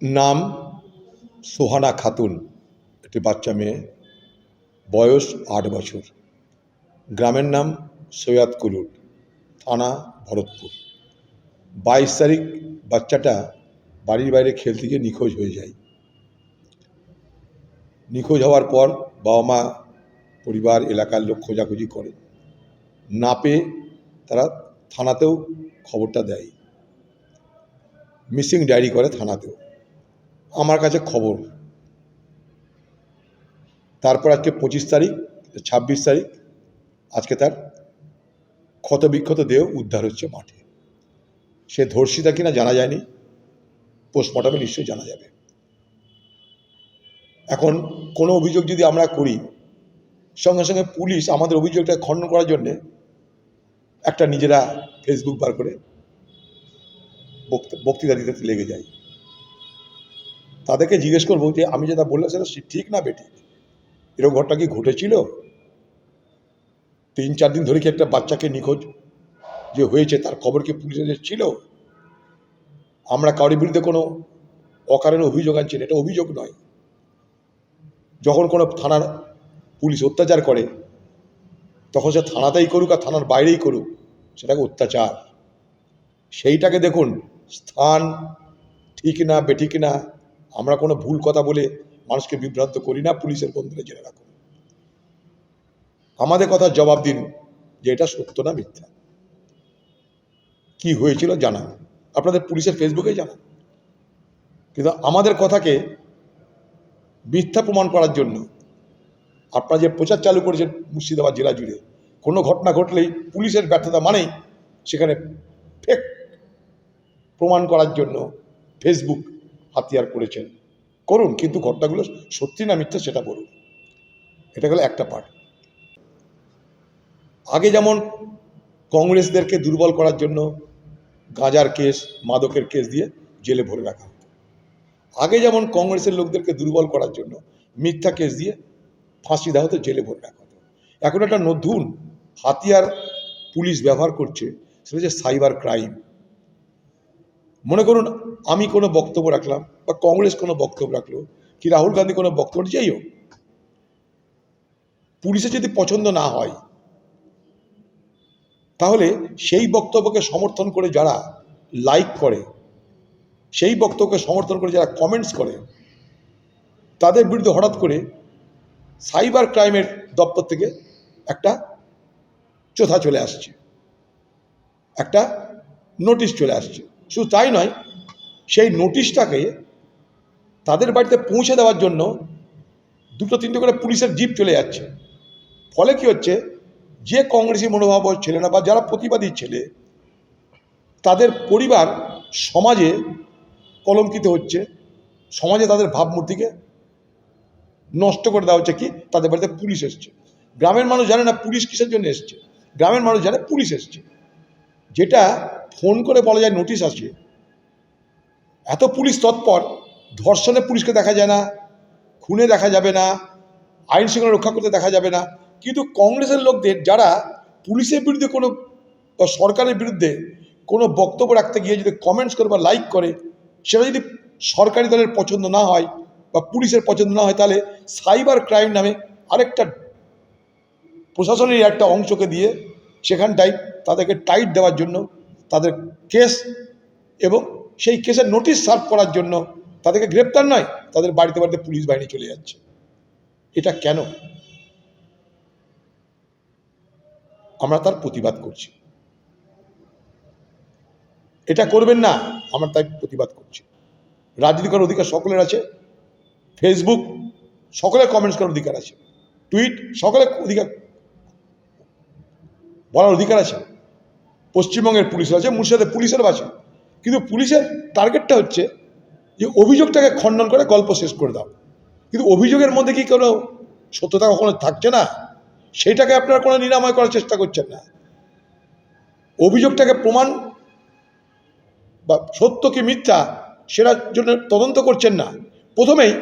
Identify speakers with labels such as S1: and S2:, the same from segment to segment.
S1: নাম সোহানা খাতুন, একটি বাচ্চা মেয়ে, বয়স ৮ বছর, গ্রামের নাম সৈয়দ কুলুট, থানা ভরতপুর। 22 তারিখ বাচ্চাটা বাড়ির বাইরে খেলতে গিয়ে নিখোঁজ হয়ে যায়। নিখোঁজ হওয়ার পর বাবা মা, পরিবার, এলাকার লোক খোঁজাখুঁজি করে, না পেয়ে তারা থানাতেও খবরটা দেয়, মিসিং ডায়েরি করে থানাতেও। আমার কাছে খবর, তারপর আজকে 25 তারিখ, 26 তারিখ, আজকে তার ক্ষতবিক্ষত দেহ উদ্ধার হচ্ছে মাঠে। সে ধর্ষিতা কিনা জানা যায়নি, পোস্টমর্টমে নিশ্চয়ই জানা যাবে। এখন কোনো অভিযোগ যদি আমরা করি, সঙ্গে সঙ্গে পুলিশ আমাদের অভিযোগটা খণ্ডন করার জন্যে একটা নিজেরা ফেসবুক বার করে বক্তৃতা দিতে লেগে যায়। তাদেরকে জিজ্ঞেস করবো যে আমি যেটা বললাম সেটা ঠিক না বেঠিক, এরকম ঘটনা কি ঘটেছিল? 3-4 দিন ধরে কি একটা বাচ্চাকে নিখোঁজ যে হয়েছে তার খবর কি পুলিশের ছিল? আমরা কারোর বিরুদ্ধে কোনো অকারণে অভিযোগ আনছি না, এটা অভিযোগ নয়। যখন কোনো থানার পুলিশ অত্যাচার করে, তখন সে থানাতেই করুক আর থানার বাইরেই করুক, সেটাকে অত্যাচার। সেইটাকে দেখুন, স্থান ঠিক না বেঠিক না, আমরা কোনো ভুল কথা বলে মানুষকে বিভ্রান্ত করি না। পুলিশের বন্ধুরা জেনে রাখুন, আমাদের কথার জবাব দিন যে এটা সত্য না মিথ্যা, কি হয়েছিল জানান, আপনাদের পুলিশের ফেসবুকেই জানান। কিন্তু আমাদের কথাকে মিথ্যা প্রমাণ করার জন্য আপনারা যে প্রচার চালু করেছেন মুর্শিদাবাদ জেলা জুড়ে, কোনো ঘটনা ঘটলেই পুলিশের ব্যর্থতা মানেই সেখানে ফেক প্রমাণ করার জন্য ফেসবুক হাতিয়ার করেছেন, করুন, কিন্তু ঘটনাগুলো সত্যি না মিথ্যা সেটা বলুন। এটা হলো একটা পার্ট। আগে যেমন কংগ্রেসদেরকে দুর্বল করার জন্য গাঁজার কেস, মাদকের কেস দিয়ে জেলে ভরে রাখা হতো। আগে যেমন কংগ্রেসের লোকদেরকে দুর্বল করার জন্য মিথ্যা কেস দিয়ে ফাঁসি দেওয়া হতো, জেলে ভরে রাখা হতো। এখন একটা নতুন হাতিয়ার পুলিশ ব্যবহার করছে, সেটা হচ্ছে সাইবার ক্রাইম। মনে করুন আমি কোনো বক্তব্য রাখলাম, বা কংগ্রেস কোনো বক্তব্য রাখলো, কি রাহুল গান্ধী কোনো বক্তব্য, যাই হোক, পুলিশের যদি পছন্দ না হয়, তাহলে সেই বক্তব্যকে সমর্থন করে যারা লাইক করে, সেই বক্তব্যকে সমর্থন করে যারা কমেন্টস করে, তাদের বিরুদ্ধে হঠাৎ করে সাইবার ক্রাইমের দপ্তর থেকে একটা চোথা চলে আসছে, একটা নোটিশ চলে আসছে। শুধু তাই নয়, সেই নোটিশটাকে তাদের বাড়িতে পৌঁছে দেওয়ার জন্য 2-3টে করে পুলিশের জিপ চলে যাচ্ছে। ফলে কি হচ্ছে, যে কংগ্রেসী মনোভাব ছেলে না, বা যারা প্রতিবাদী ছেলে, তাদের পরিবার সমাজে কলঙ্কিত হচ্ছে, সমাজে তাদের ভাবমূর্তিকে নষ্ট করে দেওয়া হচ্ছে। কি, তাদের বাড়িতে পুলিশ এসছে। গ্রামের মানুষ জানে না পুলিশ কিসের জন্য এসছে, গ্রামের মানুষ জানে পুলিশ এসছে। যেটা ফোন করে বলা যায় নোটিশ আসছে, এত পুলিশ তৎপর, ধর্ষণে পুলিশকে দেখা যায় না, খুনে দেখা যাবে না, আইন শৃঙ্খলা রক্ষা করতে দেখা যাবে না। কিন্তু কংগ্রেসের লোকদের যারা পুলিশের বিরুদ্ধে কোনো, বা সরকারের বিরুদ্ধে কোনো বক্তব্য রাখতে গিয়ে যদি কমেন্টস করে বা লাইক করে, সেটা যদি সরকারি দলের পছন্দ না হয় বা পুলিশের পছন্দ না হয়, তাহলে সাইবার ক্রাইম নামে আরেকটা প্রশাসনের একটা অংশকে দিয়ে সেখানটাই তাদেরকে টাইট দেওয়ার জন্য, তাদের কেস এবং সেই কেসের নোটিশ সার্ভ করার জন্য তাদেরকে গ্রেপ্তার নয়, তাদের বাড়িতে বাড়িতে পুলিশ বাহিনী চলে যাচ্ছে। এটা কেন? আমরা তার প্রতিবাদ করছি। এটা করবেন না, আমরা তাই প্রতিবাদ করছি। রাজনীতি করার অধিকার সকলের আছে, ফেসবুক সকলের কমেন্টস করার অধিকার আছে, টুইট সকলের অধিকার বলার অধিকার আছে। পশ্চিমবঙ্গের পুলিশের আছে, মুর্শিদাবাদের পুলিশেরও আছে। কিন্তু পুলিশের টার্গেটটা হচ্ছে যে অভিযোগটাকে খণ্ডন করে গল্প শেষ করে দাও। কিন্তু অভিযোগের মধ্যে কি কোনো সত্যতা কখনো থাকছে না, সেইটাকে আপনারা কোনো নিরাময় করার চেষ্টা করছেন না। অভিযোগটাকে প্রমাণ বা সত্য কি মিথ্যা সেটার জন্য তদন্ত করছেন না। প্রথমেই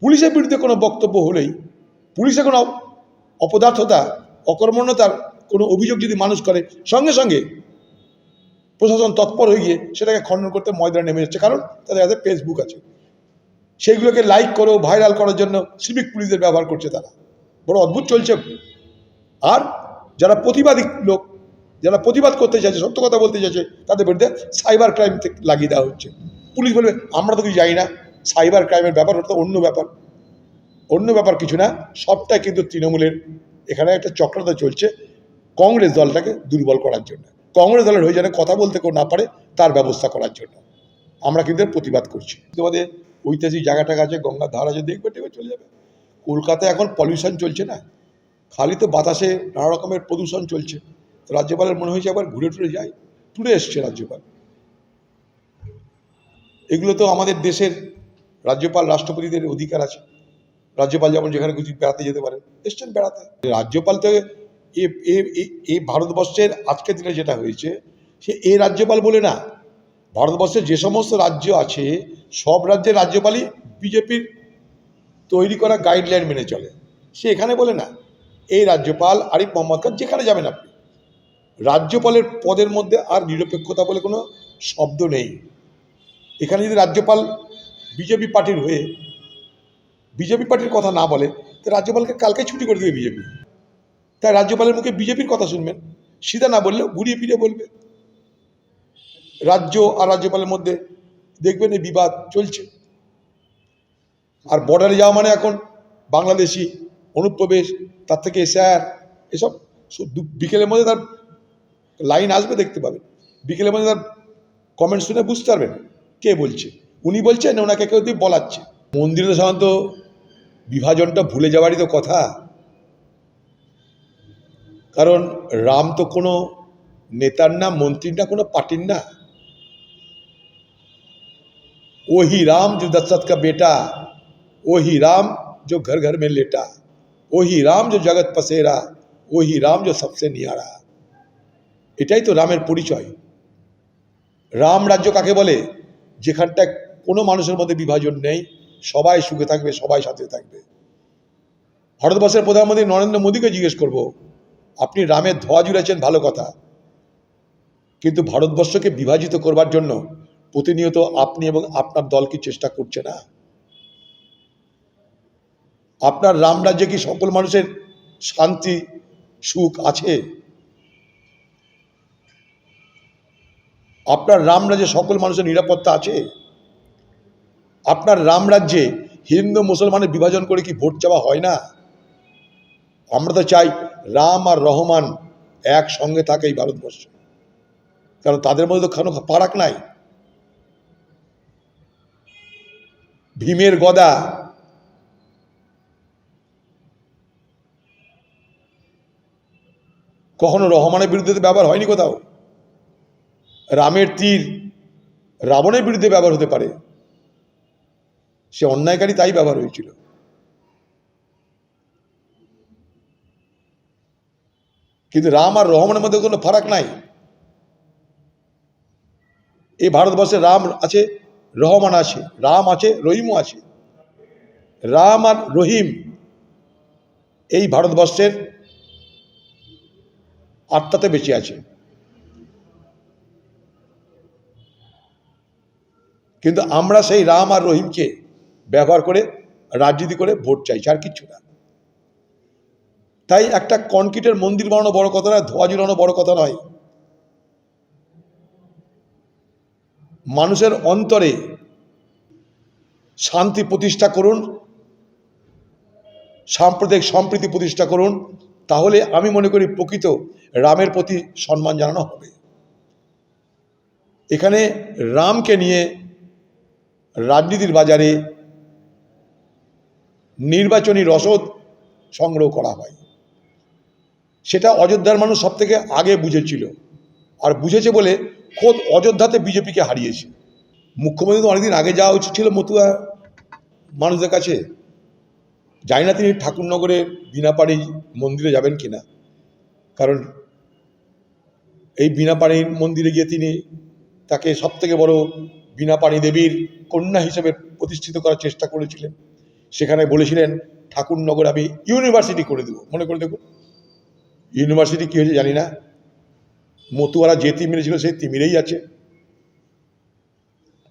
S1: পুলিশের বিরুদ্ধে কোনো বক্তব্য হলেই, পুলিশের কোনো অপদার্থতা, অকর্মণ্যতার কোনো অভিযোগ যদি মানুষ করে, সঙ্গে সঙ্গে প্রশাসন তৎপর হয়ে গিয়ে সেটাকে খণ্ডন করতে ময়দানে নেমে যাচ্ছে, কারণ তাদের হাতে ফেসবুক আছে। সেইগুলোকে লাইক করো, ভাইরাল করার জন্য সিভিক পুলিশদের ব্যবহার করছে তারা। বড় অদ্ভুত চলছে। আর যারা প্রতিবাদী লোক, যারা প্রতিবাদ করতে চাইছে, সত্য কথা বলতে চাইছে, তাদের বিরুদ্ধে সাইবার ক্রাইম লাগিয়ে দেওয়া হচ্ছে। পুলিশ বলবে আমরা তো কিছু জানি না, সাইবার ক্রাইমের ব্যাপার ওটা তো অন্য ব্যাপার। অন্য ব্যাপার কিছু না, সবটাই কিন্তু তৃণমূলের এখানে একটা চক্রান্ত চলছে কংগ্রেস দলটাকে দুর্বল করার জন্য, কংগ্রেস দলের হয়ে যেন কথা বলতে কেউ না পারে তার ব্যবস্থা করার জন্য আমরা কিন্তু প্রতিবাদ করছি। তোমাদের ঐতিহাসিক জায়গাটা আছে, গঙ্গার ধার আছে, দেখবে টেবে চলে যাবে। কলকাতায় এখন পলিউশন চলছে না, খালি তো বাতাসে নানা রকমের প্রদূষণ চলছে। তো রাজ্যপালের মনে হয়েছে আবার ঘুরে টুরে যায়, টুরে এসছে রাজ্যপাল। এগুলো তো আমাদের দেশের রাজ্যপাল রাষ্ট্রপতিদের অধিকার আছে। রাজ্যপাল যেমন যেখানে কিছু বেড়াতে যেতে পারেন, এসছেন বেড়াতে। রাজ্যপাল তো এই ভারতবর্ষের আজকের দিনে যেটা হয়েছে, সে এই রাজ্যপাল বলে না, ভারতবর্ষের যে সমস্ত রাজ্য আছে সব রাজ্যের রাজ্যপালই বিজেপির তৈরি করা গাইডলাইন মেনে চলে। সে এখানে বলে না, এই রাজ্যপাল আরিফ মোহাম্মদ খান, যেখানে যাবেন আপনি, রাজ্যপালের পদের মধ্যে আর নিরপেক্ষতা বলে কোনো শব্দ নেই। এখানে যদি রাজ্যপাল বিজেপি পার্টির হয়ে বিজেপি পার্টির কথা না বলে, তো রাজ্যপালকে কালকে ছুটি করে দেবে বিজেপি। তাই রাজ্যপালের মুখে বিজেপির কথা শুনবেন, সিধা না বললেও ঘুরিয়ে ফিরিয়ে বলবে। রাজ্য আর রাজ্যপালের মধ্যে দেখবেন এই বিবাদ চলছে। আর বর্ডারে যাওয়া মানে এখন বাংলাদেশি অনুপ্রবেশ, তার থেকে এসআর, এসব বিকেলের মধ্যে তার লাইন আসবে, দেখতে পাবেন। বিকেলের মধ্যে তার কমেন্ট শুনে বুঝতে পারবেন কে বলছে। উনি বলছেন না ওনাকে কেউ বলাচ্ছে। মন্দিরে তো সাধারণত বিভাজনটা ভুলে যাওয়ারই তো কথা, কারণ রাম তো কোনো নেতার না, মন্ত্রীর না, কোনো পার্টির না। वही राम जो दशरथ का बेटा, वही राम जो घर घर में लेटा, वही राम जो जगत पसेरा, वही राम जो सबसे नियारा। এটাই তো রামের পরিচয়। রাম রাজ্য কাকে বলে? যেখানটায় কোনো মানুষের মধ্যে বিভাজন নেই, সবাই সুখে থাকবে, সবাই সাথে থাকবে। ভারতবর্ষের প্রধানমন্ত্রী নরেন্দ্র মোদীকে জিজ্ঞেস করব, আপনি রামের ধ্বজ উড়েছেন ভালো কথা, কিন্তু ভারতবর্ষকে বিভাজিত করবার জন্য প্রতিনিয়ত আপনি এবং আপনার দল কি চেষ্টা করছে না? আপনার রাম রাজ্যে কি সকল মানুষের শান্তি সুখ আছে? আপনার রাম রাজ্যে সকল মানুষের নিরাপত্তা আছে? আপনার রাম রাজ্যে হিন্দু মুসলমানের বিভাজন করে কি ভোট চাওয়া হয় না? আমরা তো চাই রাম আর রহমান একসঙ্গে থাকে এই ভারতবর্ষ, কারণ তাদের মধ্যে তো কোনো ফারাক নাই। ভীমের গদা কখনো রহমানের বিরুদ্ধে ব্যবহার হয়নি কোথাও। রামের তীর রাবণের বিরুদ্ধে ব্যবহার হতে পারে, সে অন্যায়কারী, তাই ব্যবহার হয়েছিল। কিন্তু রাম আর রহমানের মধ্যে কোনো ফারাক নাই। এই ভারতবর্ষে রাম আছে, রহমান আছে, রাম আছে, রহিমও আছে। রাম আর রহিম এই ভারতবর্ষের আত্মাতে বেঁচে আছে। কিন্তু আমরা সেই রাম আর রহিমকে ব্যবহার করে রাজনীতি করে ভোট চাইছি, আর কিচ্ছু না। তাই একটা কনক্রিটের মন্দির বানানো বড় কথা নয়, ধ্বজ উড়ানো বড় কথা নয়। মানুষের অন্তরে শান্তি প্রতিষ্ঠা করুন, সাম্প্রদায়িক সম্প্রীতি প্রতিষ্ঠা করুন, তাহলে আমি মনে করি প্রকৃত রামের প্রতি সম্মান জানানো হবে। এখানে রামকে নিয়ে রাজনীতির বাজারে নির্বাচনী রসদ সংগ্রহ করা হয়, সেটা অযোধ্যার মানুষ সব থেকে আগে বুঝেছিল, আর বুঝেছে বলে খোদ অযোধ্যাতে বিজেপিকে হারিয়েছে। মুখ্যমন্ত্রী তো অনেকদিন আগে যাওয়া উচিত ছিল মতুয়া মানুষদের কাছে। জানি না তিনি ঠাকুরনগরের বিনাপাড়ি মন্দিরে যাবেন কিনা, কারণ এই বিনাপাড়ির মন্দিরে গিয়ে তিনি তাকে সব থেকে বড় বিনাপাড়ি দেবীর কন্যা হিসেবে প্রতিষ্ঠিত করার চেষ্টা করেছিলেন। সেখানে বলেছিলেন ঠাকুরনগর আমি ইউনিভার্সিটি করে দেব। মনে করে দেখুন, ইউনিভার্সিটি কী হয়েছে জানি না, মতুয়ারা যে তিমিরে ছিল সেই তিমিরেই আছে।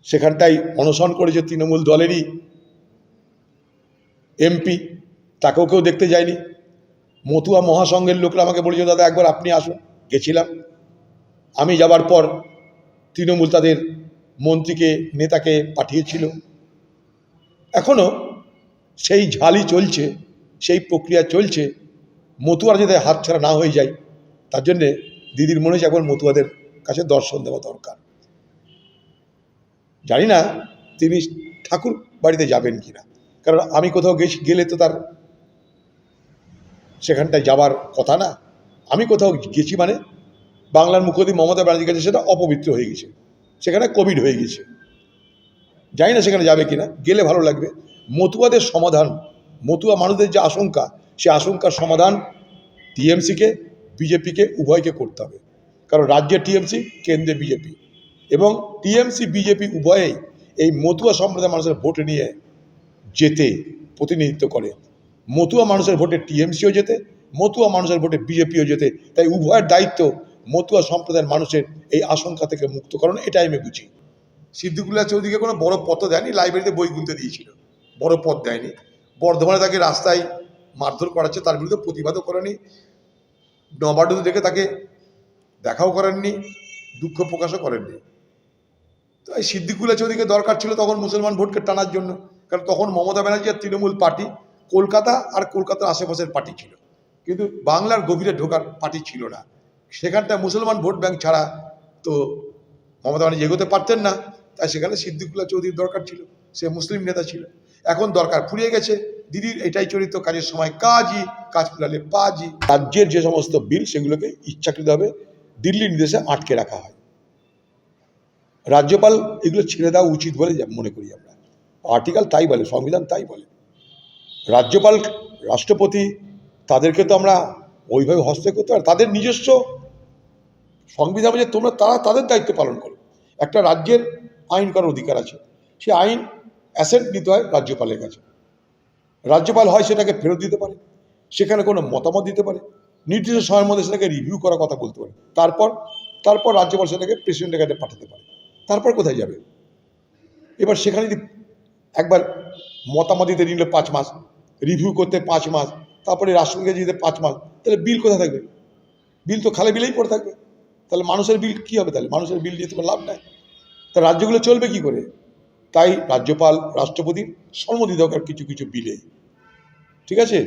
S1: সেখানটাই অনশন করেছে তৃণমূল দলেরই এমপি, তাকেও কেউ দেখতে যায়নি। মতুয়া মহাসংঘের লোকরা আমাকে বলেছে, দাদা একবার আপনি আসুন। গেছিলাম। আমি যাবার পর তৃণমূল তাদের মন্ত্রীকে, নেতাকে পাঠিয়েছিল। এখনও সেই ঝালি চলছে, সেই প্রক্রিয়া চলছে। মতুয়ারা যাতে হাতছাড়া না হয়ে যায়, তার জন্যে দিদির মনে হচ্ছে একবার মতুয়াদের কাছে দর্শন দেওয়া দরকার। জানি না তিনি ঠাকুর বাড়িতে যাবেন কিনা, কারণ আমি কোথাও গেলে তো তার সেখানটায় যাবার কথা না। আমি কোথাও গেছি মানে বাংলার মুখ্যমন্ত্রী মমতা ব্যানার্জির কাছে সেটা অপবিত্র হয়ে গেছে, সেখানে কোভিড হয়ে গেছে। জানি না সেখানে যাবে কিনা, গেলে ভালো লাগবে। মতুয়াদের সমাধান, মতুয়া মানুষদের যে আশঙ্কা, সে আশঙ্কার সমাধান টিএমসিকে, বিজেপিকে, উভয়কে করতে হবে। কারণ রাজ্যে টিএমসি, কেন্দ্রে বিজেপি, এবং টিএমসি বিজেপি উভয়েই এই মতুয়া সম্প্রদায়ের মানুষের ভোট নিয়ে যেতে প্রতিনিধিত্ব করে। মতুয়া মানুষের ভোটে টিএমসিও যেতে, মতুয়া মানুষের ভোটে বিজেপিও যেতে। তাই উভয়ের দায়িত্ব মতুয়া সম্প্রদায়ের মানুষের এই আশঙ্কা থেকে মুক্তকরণ, এটাই আমি বুঝি। সিদ্দিকুল্লাহ চৌধুরীকে কোনো বড় পদ দেয়নি, লাইব্রেরিতে বই গুনতে দিয়েছিল, বড় পদ দেয়নি। বর্ধমানে তাকে রাস্তায় মারধর করাচ্ছে, তার বিরুদ্ধে প্রতিবাদও করেনি। নবাডুতে দেখে তাকে দেখাও করেননি, দুঃখ প্রকাশও করেননি। তো এই সিদ্দিকুল্লাহ চৌধুরীকে দরকার ছিল তখন মুসলমান ভোটকে টানার জন্য, কারণ তখন মমতা ব্যানার্জি আর তৃণমূল পার্টি কলকাতা আর কলকাতার আশেপাশের পার্টি ছিল, কিন্তু বাংলার গভীরে ঢোকার পার্টি ছিল না। সেখানটায় মুসলমান ভোট ব্যাংক ছাড়া তো মমতা ব্যানার্জি এগোতে পারতেন না। তাই সেখানে সিদ্দিকুল্লাহ চৌধুরীর দরকার ছিল, সে মুসলিম নেতা ছিল। এখন দরকার ফুরিয়ে গেছে, দিদির এটাই চরিত্র, কাজের সময় কাজই, কাজ ফুরালে পাজি। রাজ্যের যে সমস্ত বিল, সেগুলোকে ইচ্ছাকৃতভাবে দিল্লির নির্দেশে আটকে রাখা হয়। রাজ্যপাল এগুলো ছেড়ে দেওয়া উচিত বলে মনে করি আমরা। আর্টিকেল তাই বলে, সংবিধান তাই বলে। রাজ্যপাল, রাষ্ট্রপতি, তাদেরকে তো আমরা ওইভাবে হস্তক্ষেপ করতে পারি। তাদের নিজস্ব সংবিধান যে তোমরা, তারা তাদের দায়িত্ব পালন করো। একটা রাজ্যের আইন করার অধিকার আছে, সে আইন অ্যাসেন্ট নিতে হয় রাজ্যপালের কাছে। রাজ্যপাল হয় সেটাকে ফেরত দিতে পারে, সেখানে কোনো মতামত দিতে পারে, নির্দিষ্ট সময়ের মধ্যে সেটাকে রিভিউ করার কথা বলতে পারে। তারপর রাজ্যপাল সেটাকে প্রেসিডেন্টের কাছে পাঠাতে পারে। তারপর কোথায় যাবে? এবার সেখানে যদি একবার মতামত দিতে নিল 5 মাস, রিভিউ করতে 5 মাস, তারপরে রাষ্ট্রপতিকে দিতে 5 মাস, তাহলে বিল কোথায় থাকবে? বিল তো খালি বিলেই পড়ে থাকবে। তাহলে মানুষের বিল কী হবে? তাহলে মানুষের বিল দিয়ে তো লাভ নাই। তা রাজ্যগুলো চলবে কি করে? তাই রাজ্যপাল, রাষ্ট্রপতির সম্মতি দরকার কিছু কিছু বিলে, ঠিক আছে?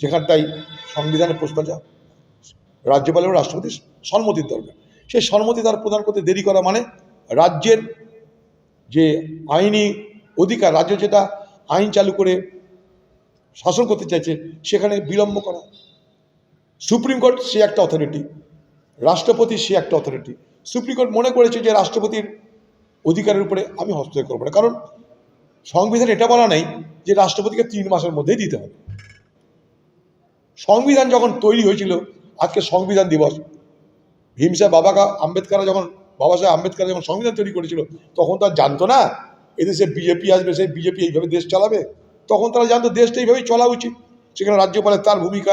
S1: যেখানটাই সংবিধানের প্রশ্ন যা, রাজ্যপাল এবং রাষ্ট্রপতির সম্মতির দরকার। সেই সম্মতি তার প্রদান করতে দেরি করা মানে রাজ্যের যে আইনি অধিকার, রাজ্য যেটা আইন চালু করে শাসন করতে চাইছে, সেখানে বিলম্ব করা। সুপ্রিম কোর্ট সে একটা অথরিটি, রাষ্ট্রপতি সে একটা অথরিটি। সুপ্রিম কোর্ট মনে করেছে যে রাষ্ট্রপতির অধিকারের উপরে আমি হস্তক্ষেপ করবো না, কারণ সংবিধান এটা বলা নেই যে রাষ্ট্রপতিকে 3 মাসের মধ্যেই দিতে হবে। সংবিধান যখন তৈরি হয়েছিল, আজকে সংবিধান দিবস, ভীম সাহেব বাবা সাহেব আম্বেদকর যখন সংবিধান তৈরি করেছিল, তখন তারা জানতো না এদেশে বিজেপি আসবে, সেই বিজেপি এইভাবে দেশ চালাবে। তখন তারা জানতো দেশটা এইভাবেই চলা উচিত। সেখানে রাজ্যপালের তার ভূমিকা,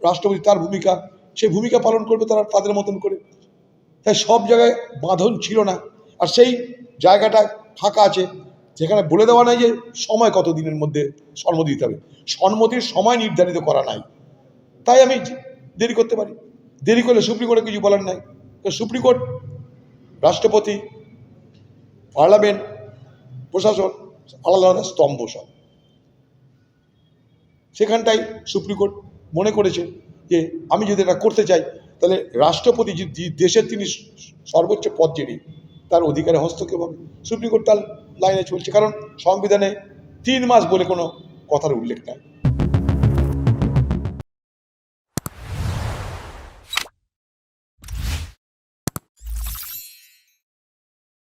S1: রাষ্ট্রপতি তার ভূমিকা, সেই ভূমিকা পালন করবে তারা তাদের মতন করে। তাই সব জায়গায় বাঁধন ছিল না। আর সেই জায়গাটা ফাঁকা আছে, যেখানে বলে দেওয়া নাই যে সময় কত দিনের মধ্যে সম্মতি দিতে হবে। সম্মতির সময় নির্ধারিত করা নাই, তাই আমি দেরি করতে পারি। দেরি করলে সুপ্রিম কোর্টে কিছু বলার নাই। তো সুপ্রিম কোর্ট, রাষ্ট্রপতি, পার্লামেন্ট, প্রশাসন আলাদা আলাদা স্তম্ভ সব। সেখানটাই সুপ্রিম কোর্ট মনে করেছে যে আমি যদি এটা করতে চাই, তাহলে রাষ্ট্রপতি যে দেশের তিনি সর্বোচ্চ পদ যিনি, তার অধিকারে হস্তক্ষেপ হবে। সুপ্রিম কোর্ট তার লাইনে চলছে, কারণ সংবিধানে 3 মাস বলে কোনো কথার উল্লেখ নাই।